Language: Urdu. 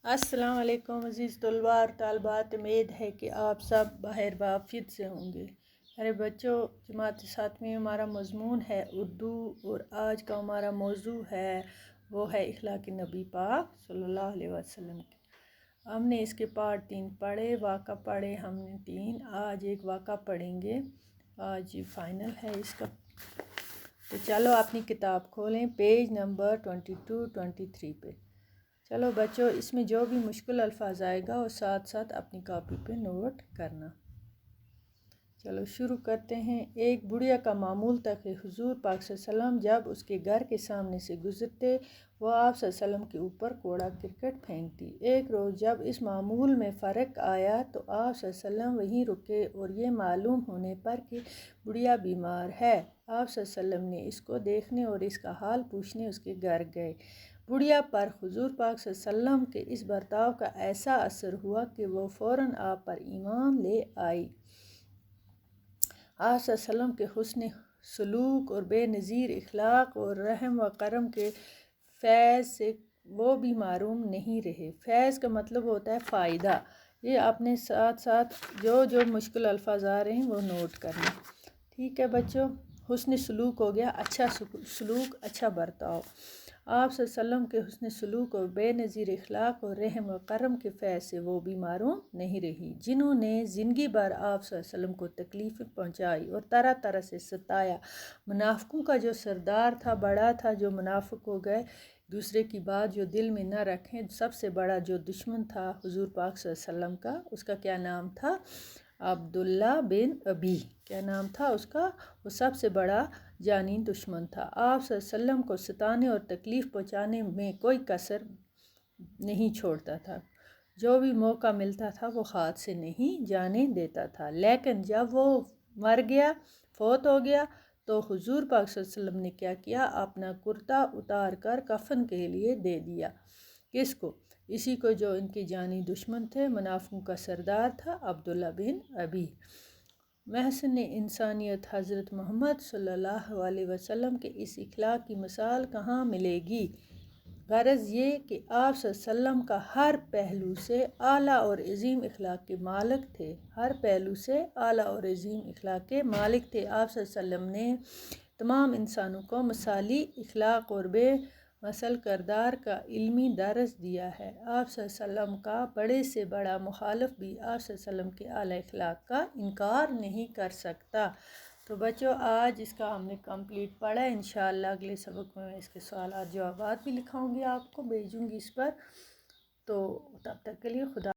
السلام علیکم عزیز طلباء اور طالبات، امید ہے کہ آپ سب بخیر وعافیت سے ہوں گے۔ میرے بچوں، جماعت ساتویں میں ہمارا مضمون ہے اردو، اور آج کا ہمارا موضوع ہے وہ ہے اخلاق نبی پاک صلی اللہ علیہ وسلم کی۔ ہم نے اس کے پارٹ 3 پڑھے، واقعہ پڑھے ہم نے 3، آج ایک واقعہ پڑھیں گے، آج یہ فائنل ہے اس کا۔ تو چلو اپنی کتاب کھولیں، پیج نمبر 22-23 پہ۔ چلو بچوں، اس میں جو بھی مشکل الفاظ آئے گا وہ ساتھ ساتھ اپنی کاپی پہ نوٹ کرنا۔ چلو شروع کرتے ہیں۔ ایک بڑھیا کا معمول تھا کہ حضور پاک صلی اللہ علیہ وسلم جب اس کے گھر کے سامنے سے گزرتے وہ آپ صلی اللہ علیہ وسلم کے اوپر کوڑا کرکٹ پھینکتی۔ ایک روز جب اس معمول میں فرق آیا تو آپ صلی اللہ علیہ وسلم وہیں رکے، اور یہ معلوم ہونے پر کہ بڑھیا بیمار ہے، آپ صلی اللہ علیہ وسلم نے اس کو دیکھنے اور اس کا حال پوچھنے اس کے گھر گئے۔ بڑھیا پر حضور پاک صلی اللہ علیہ وسلم کے اس برتاؤ کا ایسا اثر ہوا کہ وہ فوراً آپ پر ایمان لے آئی۔ آپ صلی اللہ علیہ وسلم کے حسن سلوک اور بے نظیر اخلاق اور رحم و کرم کے فیض سے وہ بھی محروم نہیں رہے۔ فیض کا مطلب ہوتا ہے فائدہ۔ یہ اپنے ساتھ ساتھ جو مشکل الفاظ آ رہے ہیں وہ نوٹ کرنا، ٹھیک ہے بچوں۔ حسن سلوک ہو گیا اچھا سلوک، اچھا برتاؤ۔ آپ صلی اللہ علیہ وسلم کے حسن سلوک اور بے نظیر اخلاق اور رحم و کرم کے فیض سے وہ بھی محروم نہیں رہی۔ جنہوں نے زندگی بھر آپ صلی اللہ علیہ وسلم کو تکلیفیں پہنچائی اور طرح طرح سے ستایا، منافقوں کا جو سردار تھا، بڑا تھا، جو منافق ہو گئے، دوسرے کی بات جو دل میں نہ رکھیں، سب سے بڑا جو دشمن تھا حضور پاک صلی اللہ علیہ وسلم کا، اس کا کیا نام تھا؟ عبداللہ بن ابی، کیا نام تھا اس کا؟ وہ سب سے بڑا جانی دشمن تھا۔ آپ صلی اللہ علیہ وسلم کو ستانے اور تکلیف پہنچانے میں کوئی کسر نہیں چھوڑتا تھا، جو بھی موقع ملتا تھا وہ ہاتھ سے نہیں جانے دیتا تھا۔ لیکن جب وہ مر گیا، فوت ہو گیا، تو حضور پاک صلی اللہ علیہ وسلم نے کیا کیا؟ اپنا کرتا اتار کر کفن کے لیے دے دیا۔ کس کو؟ اسی کو جو ان کے جانی دشمن تھے، منافقوں کا سردار تھا، عبداللہ بن ابی۔ محسن انسانیت حضرت محمد صلی اللہ علیہ وسلم کے اس اخلاق کی مثال کہاں ملے گی؟ غرض یہ کہ آپ صلی اللہ علیہ وسلم کا ہر پہلو سے اعلیٰ اور عظیم اخلاق کے مالک تھے، ہر پہلو سے اعلیٰ اور عظیم اخلاق کے مالک تھے۔ آپ صلی اللہ علیہ وسلم نے تمام انسانوں کو مثالی اخلاق اور بے مثل کردار کا علمی درس دیا ہے۔ آپ صلی اللہ علیہ وسلم کا بڑے سے بڑا مخالف بھی آپ صلی اللہ علیہ وسلم کے اعلیٰ اخلاق کا انکار نہیں کر سکتا۔ تو بچوں، آج اس کا ہم نے کمپلیٹ پڑھا ہے۔ انشاءاللہ اگلے سبق میں اس کے سوالات جوابات بھی لکھاؤں گی، آپ کو بھیجوں گی اس پر۔ تو تب تک کے لیے خدا